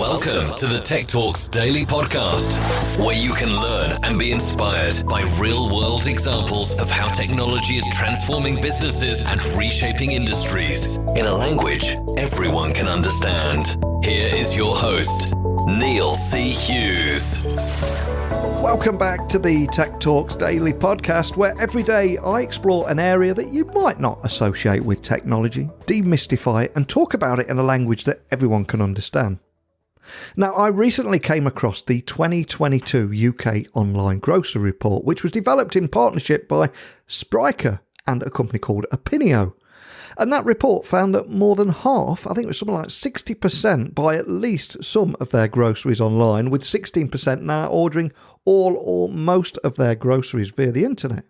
Welcome to the Tech Talks Daily Podcast, where you can learn and be inspired by real-world examples of how technology is transforming businesses and reshaping industries in a language everyone can understand. Here is your host, Neil C. Hughes. Welcome back to the Tech Talks Daily Podcast, where every day I explore an area that you might not associate with technology, demystify it, and talk about it in a language that everyone can understand. Now, I recently came across the 2022 UK Online Grocer Report, which was developed in partnership by Spryker and a company called Opinio. And that report found that more than half, I think it was something like 60%, buy at least some of their groceries online, with 16% now ordering all or most of their groceries via the internet.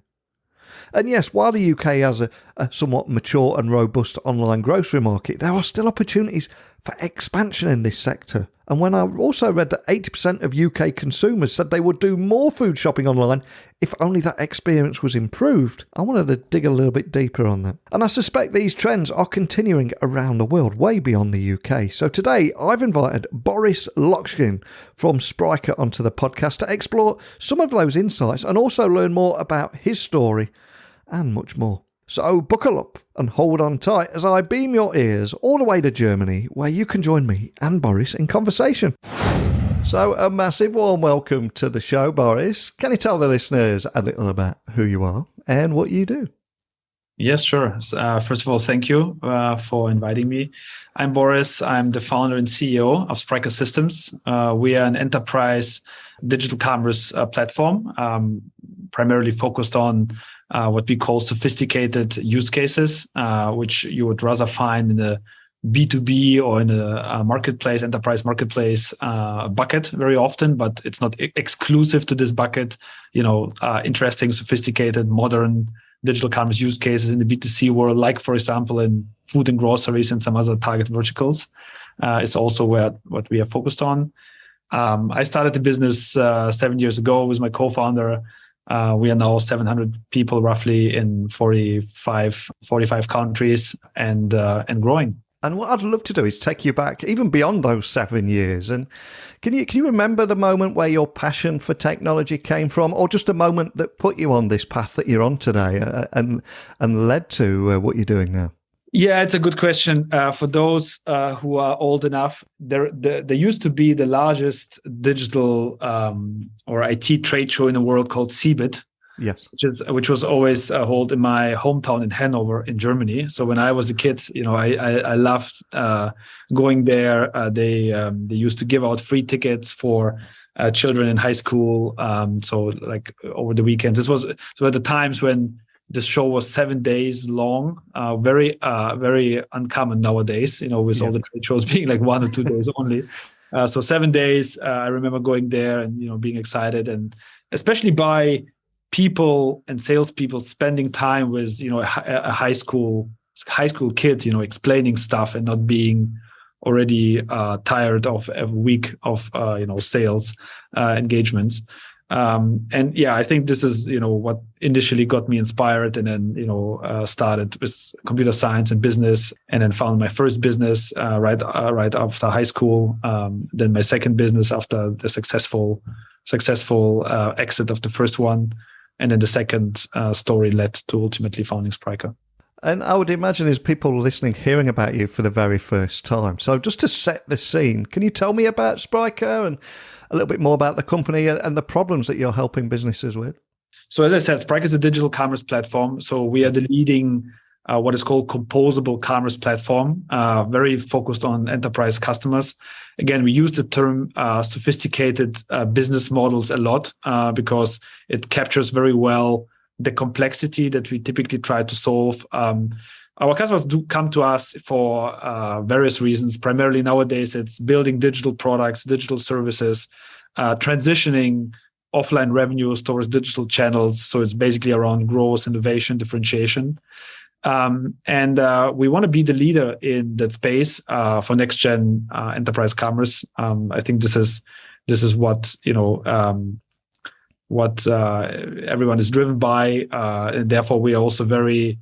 And yes, while the UK has a somewhat mature and robust online grocery market, there are still opportunities for expansion in this sector. And when I also read that 80% of UK consumers said they would do more food shopping online if only that experience was improved, I wanted to dig a little bit deeper on that. And I suspect these trends are continuing around the world, way beyond the UK. So today I've invited Boris Lokschin from Spryker onto the podcast to explore some of those insights and also learn more about his story and much more. So buckle up and hold on tight as I beam your ears all the way to Germany, where you can join me and Boris in conversation. So a massive warm welcome to the show, Boris. Can you tell the listeners a little about who you are and what you do? Yes, sure. First of all, thank you for inviting me. I'm Boris. I'm the founder and CEO of Spryker Systems. We are an enterprise digital commerce platform, primarily focused on what we call sophisticated use cases, which you would rather find in a B2B or in a marketplace, enterprise marketplace bucket very often, but it's not exclusive to this bucket. Interesting, sophisticated, modern digital commerce use cases in the B2C world, like, for example, in food and groceries and some other target verticals, is also what we are focused on. I started the business 7 years ago with my co-founder. We are now 700 people roughly in 45 countries and growing. And what I'd love to do is take you back even beyond those 7 years. And can you remember the moment where your passion for technology came from, or just a moment that put you on this path that you're on today and led to what you're doing now? Yeah, it's a good question. For those who are old enough, there used to be the largest digital or IT trade show in the world called CeBIT. Yes, which was always held in my hometown in Hanover in Germany. So when I was a kid, I loved going there. They used to give out free tickets for children in high school. So like over the weekends, so at the times when this show was 7 days long, very uncommon nowadays, with all the trade shows being like 1 or 2 days only. So 7 days, I remember going there and, being excited, and especially by people and salespeople spending time with, a high school kid, explaining stuff and not being already tired of a week of, sales engagements. I think this is, what initially got me inspired, and then, started with computer science and business, and then found my first business right after high school. Then my second business after the successful exit of the first one. And then the second story led to ultimately founding Spryker. And I would imagine there's people listening hearing about you for the very first time. So just to set the scene, can you tell me about Spryker and a little bit more about the company and the problems that you're helping businesses with? So as I said, Spryker is a digital commerce platform. So we are the leading what is called composable commerce platform, very focused on enterprise customers. Again, we use the term sophisticated business models a lot because it captures very well the complexity that we typically try to solve. Our customers do come to us for various reasons. Primarily nowadays, it's building digital products, digital services, transitioning offline revenues towards digital channels. So it's basically around growth, innovation, differentiation. And we want to be the leader in that space for next gen enterprise commerce. I think this is what everyone is driven by, and therefore we are also very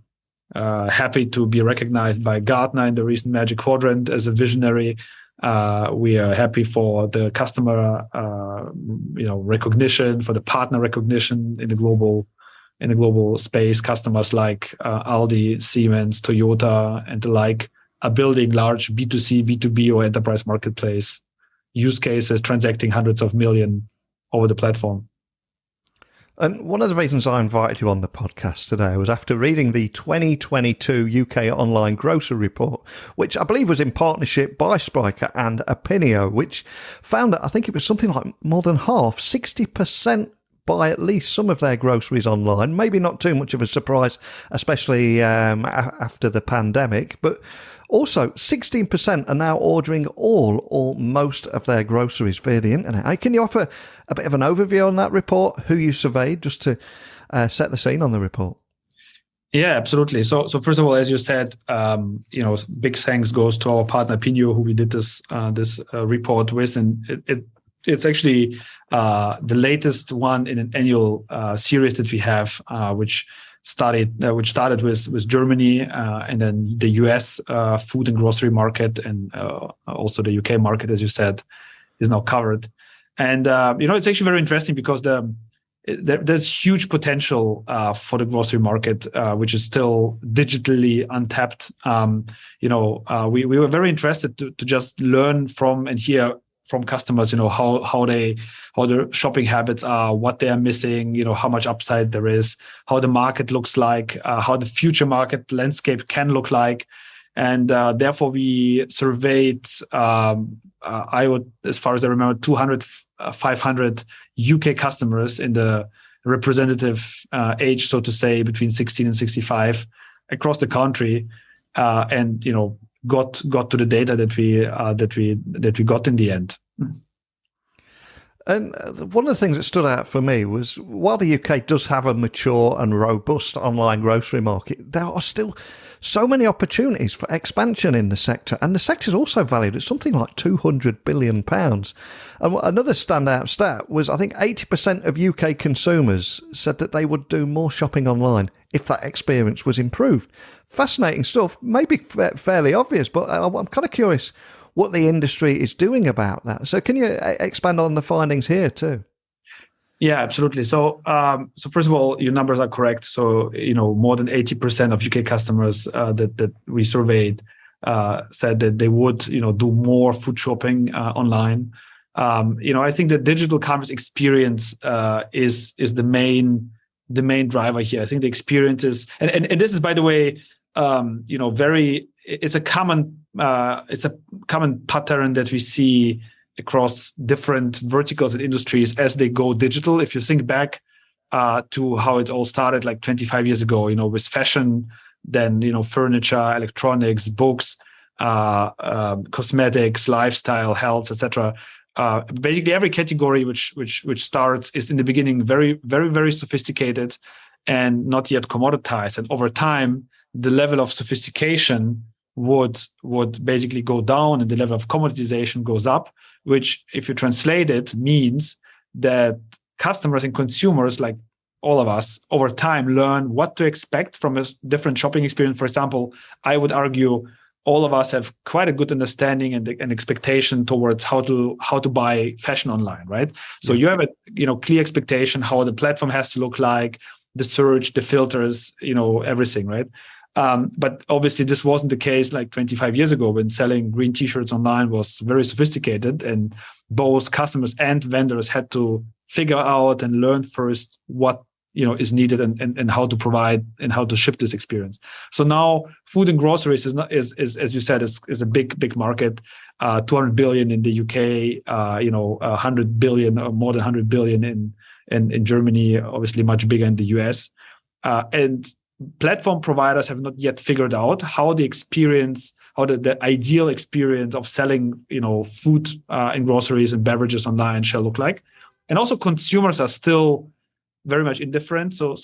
happy to be recognized by Gartner in the recent Magic Quadrant as a visionary We are happy for the customer, recognition, for the partner recognition in the global space. Customers like Aldi, Siemens, Toyota, and the like are building large B2C, B2B, or enterprise marketplace use cases, transacting hundreds of millions over the platform. And one of the reasons I invited you on the podcast today was after reading the 2022 UK Online Grocer Report, which I believe was in partnership by Spryker and Opinio, which found that I think it was something like more than half, 60%, buy at least some of their groceries online. Maybe not too much of a surprise, especially after the pandemic, but also 16% are now ordering all or most of their groceries via the internet. Can you offer a bit of an overview on that report, who you surveyed, just to set the scene on the report? Yeah, absolutely. So first of all, as you said, big thanks goes to our partner Opinio, who we did this report with, and it's actually the latest one in an annual series that we have, which started with Germany and then the US food and grocery market, and also the UK market, as you said, is now covered. And it's actually very interesting because there's huge potential for the grocery market, which is still digitally untapped. We were very interested to just learn from and hear from customers, how their shopping habits are, what they are missing, how much upside there is, how the market looks like, how the future market landscape can look like. And therefore we surveyed, as far as I remember, 500 UK customers in the representative age, so to say, between 16 and 65 across the country, and got to the data that we got in the end. And one of the things that stood out for me was, while the UK does have a mature and robust online grocery market, there are still so many opportunities for expansion in the sector. And the sector is also valued at something like £200 billion. And another standout stat was, I think 80% of UK consumers said that they would do more shopping online if that experience was improved. Fascinating stuff, maybe fairly obvious, but I'm kind of curious what the industry is doing about that. So can you expand on the findings here too? Yeah, absolutely. So first of all, your numbers are correct. So, more than 80% of UK customers that we surveyed said that they would, do more food shopping online. I think the digital commerce experience is the main driver here. I think the experience is, and this is, by the way, it's a common pattern that we see across different verticals and industries as they go digital. If you think back to how it all started like 25 years ago, with fashion, then furniture, electronics, books, cosmetics, lifestyle, health, etc. Basically, every category which starts is in the beginning very, very, very sophisticated and not yet commoditized. And over time, the level of sophistication would basically go down and the level of commoditization goes up, which, if you translate it, means that customers and consumers, like all of us, over time learn what to expect from a different shopping experience. For example, I would argue all of us have quite a good understanding and an expectation towards how to buy fashion online, right? So you have a clear expectation how the platform has to look like, the search, the filters, everything, right? But obviously this wasn't the case like 25 years ago, when selling green t-shirts online was very sophisticated, and both customers and vendors had to figure out and learn first what is needed and how to provide and how to ship this experience. So now food and groceries is as you said, is a big market, 200 billion in the UK, 100 billion or more than 100 billion in Germany, obviously much bigger in the US, and platform providers have not yet figured out how the ideal experience of selling, food and groceries and beverages online shall look like. And also consumers are still very much indifferent. So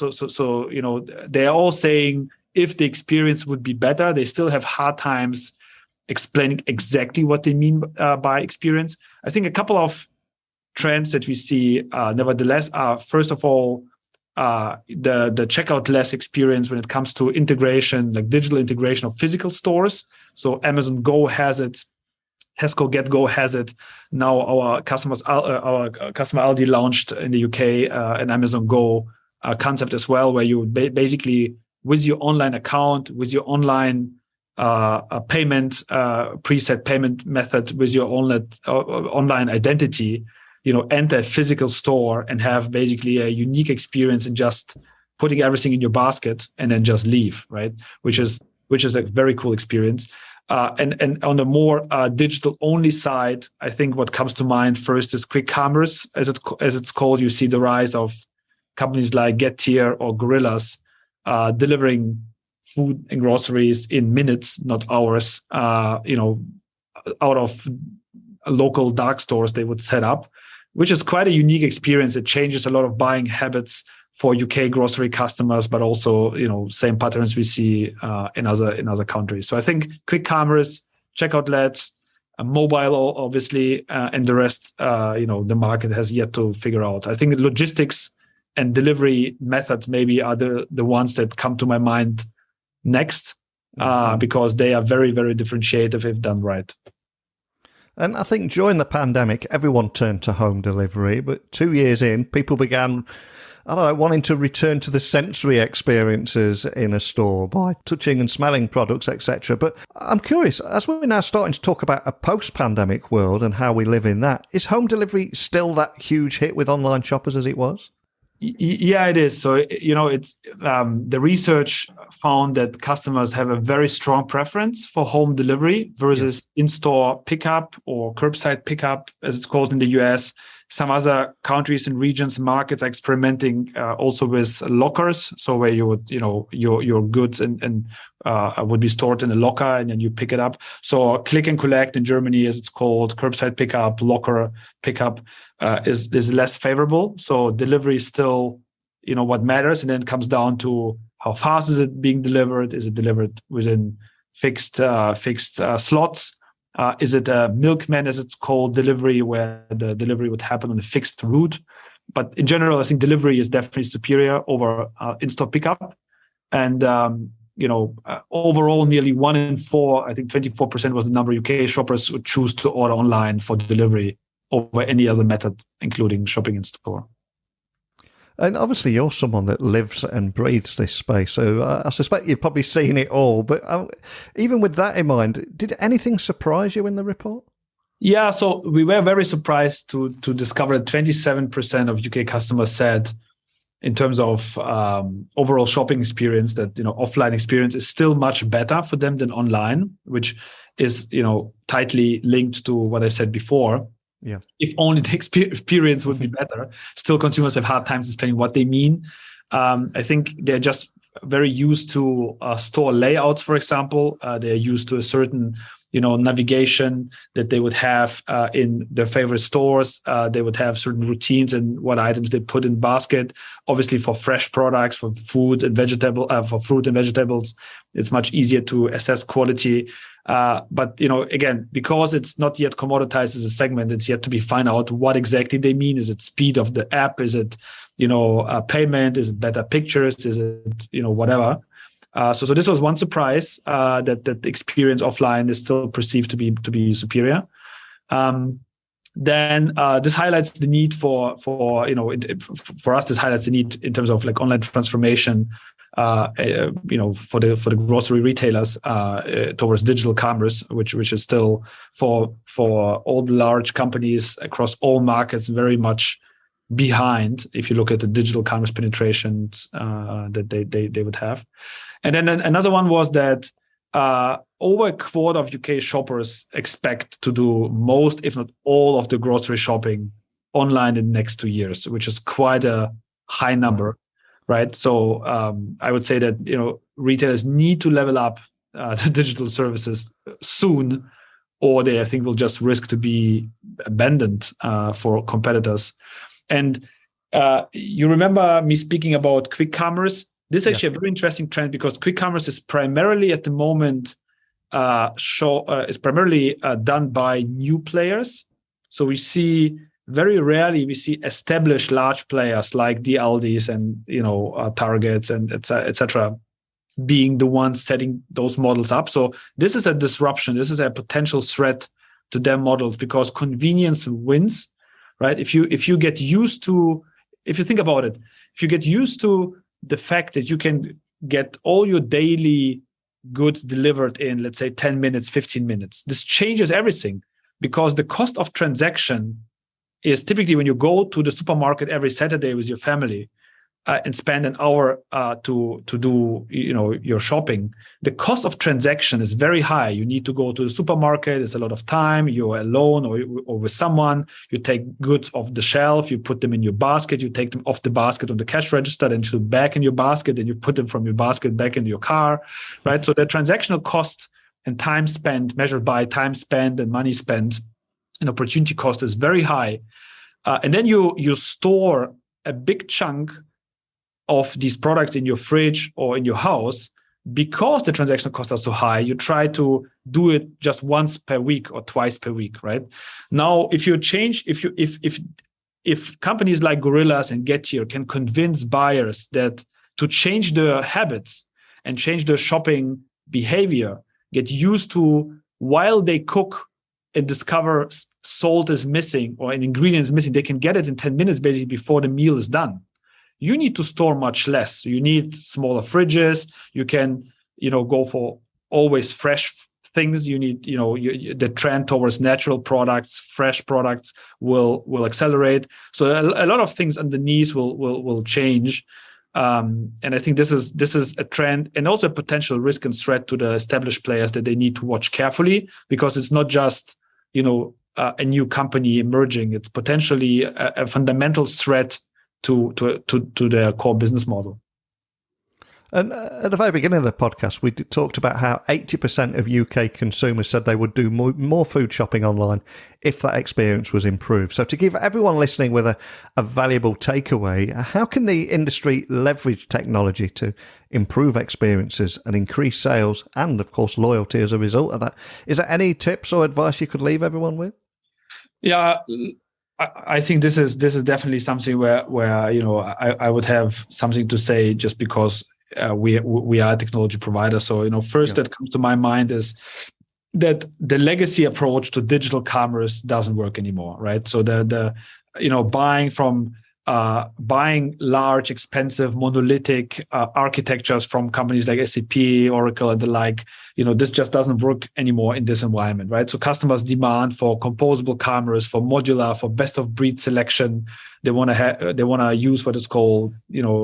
they are all saying if the experience would be better, they still have hard times explaining exactly what they mean by experience. I think a couple of trends that we see nevertheless are, first of all, the checkout less experience when it comes to integration, like digital integration of physical stores. So Amazon Go has it Tesco Get Go has it. Now our customer Aldi launched in the UK an Amazon Go concept as well, where you basically with your online account, with your online payment preset payment method, with your online identity, enter a physical store and have basically a unique experience in just putting everything in your basket and then just leave, right? Which is a very cool experience. And on the more digital only side, I think what comes to mind first is quick commerce, as it's called. You see the rise of companies like Getir or Gorillas delivering food and groceries in minutes, not hours. Out of local dark stores they would set up, which is quite a unique experience. It changes a lot of buying habits for UK grocery customers, but also, same patterns we see in other countries. So I think quick commerce, checkout LEDs, mobile, obviously, and the rest, the market has yet to figure out. I think logistics and delivery methods maybe are the ones that come to my mind next, because they are very, very differentiated if done right. And I think during the pandemic, everyone turned to home delivery, but 2 years in, people began, wanting to return to the sensory experiences in a store by touching and smelling products, etc. But I'm curious, as we're now starting to talk about a post-pandemic world and how we live in that, is home delivery still that huge hit with online shoppers as it was? Yeah, it is. So, it's the research found that customers have a very strong preference for home delivery versus in-store pickup or curbside pickup, as it's called in the US. Some other countries and regions, markets are experimenting also with lockers. So where you would, your goods and would be stored in a locker and then you pick it up. So click and collect in Germany, as it's called, curbside pickup, locker pickup is less favorable. So delivery is still, what matters. And then it comes down to how fast is it being delivered? Is it delivered within fixed slots? Is it a milkman, as it's called, delivery, where the delivery would happen on a fixed route? But in general, I think delivery is definitely superior over in-store pickup. And, overall, nearly 1 in 4, I think 24% was the number, UK shoppers would choose to order online for delivery over any other method, including shopping in store. And obviously, you're someone that lives and breathes this space, so I suspect you've probably seen it all. But even with that in mind, did anything surprise you in the report? Yeah, so we were very surprised to discover that 27% of UK customers said, in terms of overall shopping experience, that offline experience is still much better for them than online, which is tightly linked to what I said before. Yeah. If only the experience would be better, still consumers have hard times explaining what they mean. I think they're just very used to store layouts, for example. They're used to a certain, navigation that they would have in their favorite stores. They would have certain routines and what items they put in basket. Obviously, for fresh products, for fruit and vegetables, it's much easier to assess quality. But again, because it's not yet commoditized as a segment, it's yet to be found out what exactly they mean. Is it speed of the app? Is it payment? Is it better pictures? Is it whatever? So this was one surprise, that the experience offline is still perceived to be superior. Then this highlights the need for us. This highlights the need in terms of like online transformation. For the grocery retailers towards digital commerce, which is still for all the large companies across all markets very much behind. If you look at the digital commerce penetrations that they would have, and then another one was that over a quarter of UK shoppers expect to do most, if not all, of the grocery shopping online in the next 2 years, which is quite a high number. Right. So I would say that, retailers need to level up the digital services soon, or they, I think, will just risk to be abandoned for competitors. And you remember me speaking about quick commerce. This is actually a very interesting trend, because quick commerce is primarily at the moment done by new players. So we see very rarely established large players like the Aldis and Targets and etc. being the ones setting those models up. So this is a disruption. This is a potential threat to their models because convenience wins, right? If you think about it, if you get used to the fact that you can get all your daily goods delivered in, let's say, 10 minutes, 15 minutes, this changes everything, because the cost of transaction is typically when you go to the supermarket every Saturday with your family and spend an hour to do your shopping. The cost of transaction is very high. You need to go to the supermarket. It's a lot of time. You're alone or with someone. You take goods off the shelf. You put them in your basket. You take them off the basket on the cash register, then you back in your basket, and you put them from your basket back into your car, right? So the transactional cost and time spent, measured by time spent and money spent, and opportunity cost is very high. And then you store a big chunk of these products in your fridge or in your house. Because the transactional costs are so high, you try to do it just once per week or twice per week, right? Now, if companies like Gorillas and Getir can convince buyers that to change their habits and change their shopping behavior, get used to, while they cook and discover salt is missing or an ingredient is missing, they can get it in 10 minutes basically before the meal is done. You need to store much less. You need smaller fridges. You can, go for always fresh things. You need, the trend towards natural products, fresh products will accelerate. So a lot of things underneath will change. And I think this is a trend and also a potential risk and threat to the established players that they need to watch carefully, because it's not just, a new company emerging. It's potentially a fundamental threat to their core business model. And at the very beginning of the podcast, we talked about how 80% of UK consumers said they would do more food shopping online if that experience was improved. So to give everyone listening with a valuable takeaway, how can the industry leverage technology to improve experiences and increase sales and, of course, loyalty as a result of that? Is there any tips or advice you could leave everyone with? Yeah, I think this is definitely something where I would have something to say, just because we are a technology provider. So first that comes to my mind is that the legacy approach to digital commerce doesn't work anymore, right? So the buying large, expensive, monolithic architectures from companies like SAP, Oracle, and the like, this just doesn't work anymore in this environment, right? So customers demand for composable commerce, for modular, for best of breed selection. They want to use what is called,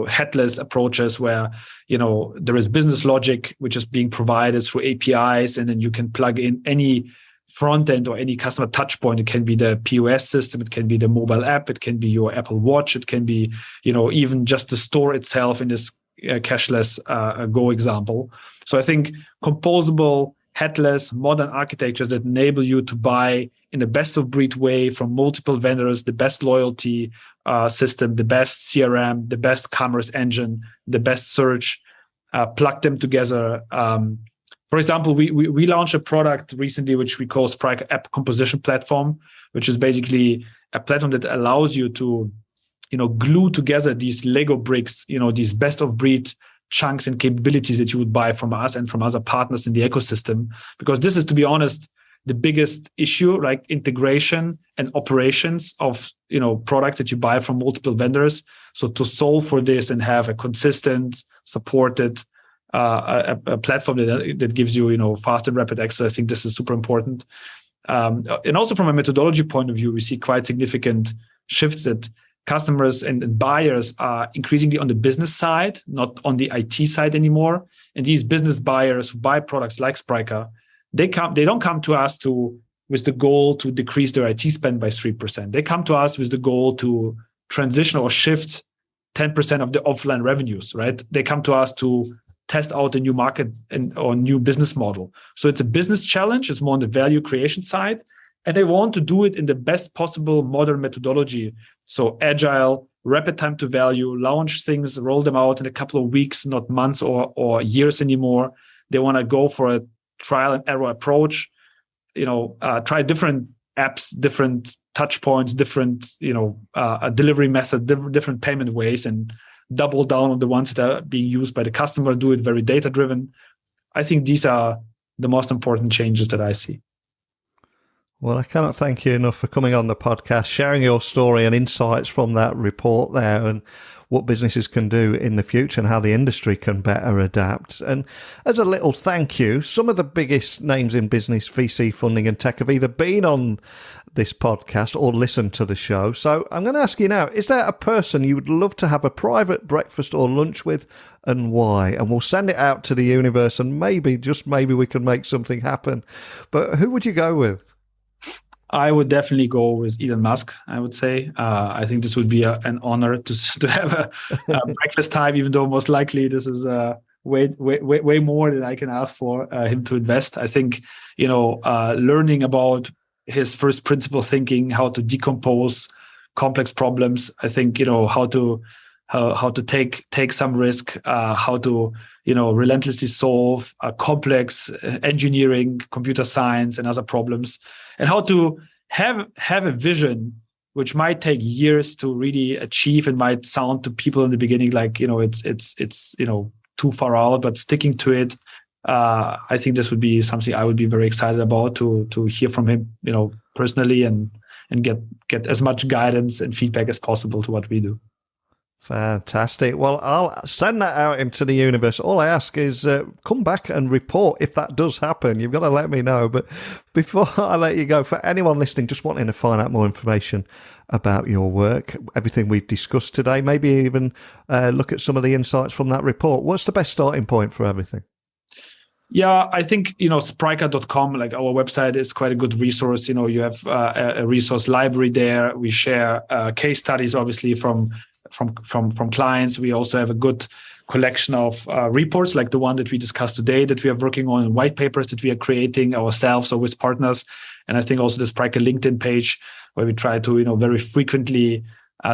headless approaches, where, there is business logic which is being provided through APIs, and then you can plug in any front end or any customer touch point. It can be the POS system, it can be the mobile app, it can be your Apple Watch, it can be, even just the store itself in this cashless Go example. So I think composable, headless, modern architectures that enable you to buy in a best of breed way from multiple vendors, the best loyalty system, the best CRM, the best commerce engine, the best search, plug them together. For example, we launched a product recently which we call Spryker App Composition Platform, which is basically a platform that allows you to, glue together these Lego bricks, these best of breed chunks and capabilities that you would buy from us and from other partners in the ecosystem. Because this is, to be honest, the biggest issue, like integration and operations of products that you buy from multiple vendors. So to solve for this and have a consistent, supported a platform that gives you fast and rapid access, I think this is super important. And also from a methodology point of view, we see quite significant shifts that customers and buyers are increasingly on the business side, not on the IT side anymore. And these business buyers who buy products like Spryker, they don't come to us with the goal to decrease their IT spend by 3%. They come to us with the goal to transition or shift 10% of the offline revenues, right? They come to us to test out a new market or new business model. So it's a business challenge. It's more on the value creation side. And they want to do it in the best possible modern methodology. So agile, rapid time to value, launch things, roll them out in a couple of weeks, not months or years anymore. They want to go for a trial and error approach, try different apps, different touch points, different, delivery method, different payment ways, and double down on the ones that are being used by the customer, do it very data-driven. I think these are the most important changes that I see. Well, I cannot thank you enough for coming on the podcast, sharing your story and insights from that report there, and what businesses can do in the future and how the industry can better adapt. And as a little thank you, some of the biggest names in business, VC funding and tech have either been on this podcast or listened to the show. So I'm going to ask you now, is there a person you would love to have a private breakfast or lunch with, and why? And we'll send it out to the universe, and maybe, just maybe, we can make something happen. But who would you go with? I would definitely go with Elon Musk, I would say. I think this would be an honor to have a breakfast time, even though most likely this is way more than I can ask for him to invest. I think, learning about his first principle thinking, how to decompose complex problems. I think, how to take some risk, how to, relentlessly solve complex engineering, computer science, and other problems, and how to have a vision which might take years to really achieve and might sound to people in the beginning like, it's too far out, but sticking to it. I think this would be something I would be very excited about to hear from him, personally, and get as much guidance and feedback as possible to what we do. Fantastic. Well, I'll send that out into the universe. All I ask is come back and report if that does happen. You've got to let me know. But before I let you go, for anyone listening, just wanting to find out more information about your work, everything we've discussed today, maybe even look at some of the insights from that report, what's the best starting point for everything? Yeah, I think, Spryker.com, like our website, is quite a good resource. You have a resource library there. We share case studies, obviously, from clients. We also have a good collection of reports like the one that we discussed today that we are working on, and white papers that we are creating ourselves or with partners. And I think also the Spryker LinkedIn page, where we try to, very frequently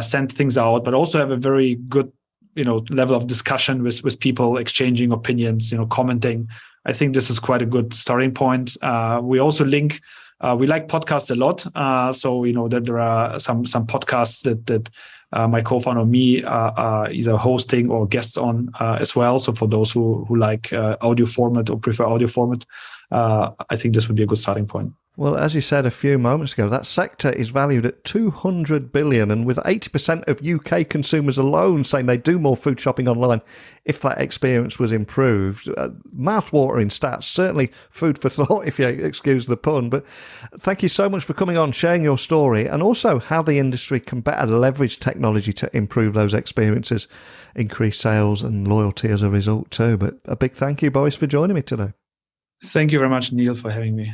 send things out, but also have a very good, level of discussion with people, exchanging opinions, commenting. I think this is quite a good starting point. We also link, we like podcasts a lot. So, that there are some podcasts that my co-founder and me either hosting or guests on as well. So for those who like audio format or prefer audio format, I think this would be a good starting point. Well, as you said a few moments ago, that sector is valued at 200 billion, and with 80% of UK consumers alone saying they do more food shopping online if that experience was improved. Mouth-watering stats, certainly food for thought, if you excuse the pun. But thank you so much for coming on, sharing your story, and also how the industry can better leverage technology to improve those experiences, increase sales and loyalty as a result too. But a big thank you, Boris, for joining me today. Thank you very much, Neil, for having me.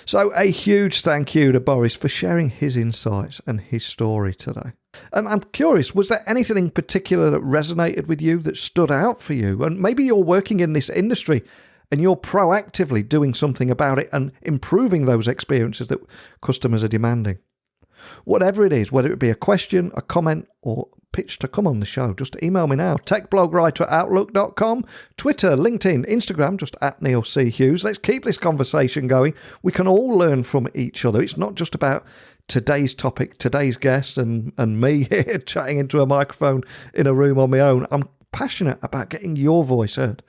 So a huge thank you to Boris for sharing his insights and his story today. And I'm curious, was there anything in particular that resonated with you, that stood out for you? And maybe you're working in this industry and you're proactively doing something about it and improving those experiences that customers are demanding. Whatever it is, whether it be a question, a comment, or pitch to come on the show, just email me now. techblogwriter@outlook.com, Twitter, LinkedIn, Instagram, just @NeilC.Hughes. Let's keep this conversation going. We can all learn from each other. It's not just about today's topic, today's guest, and me here chatting into a microphone in a room on my own. I'm passionate about getting your voice heard.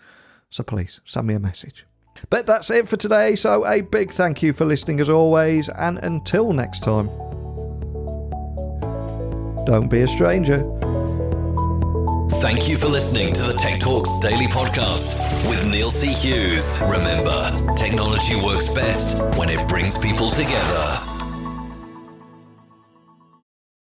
So please, send me a message. But that's it for today. So a big thank you for listening as always. And until next time, don't be a stranger. Thank you for listening to the Tech Talks Daily Podcast with Neil C. Hughes. Remember, technology works best when it brings people together.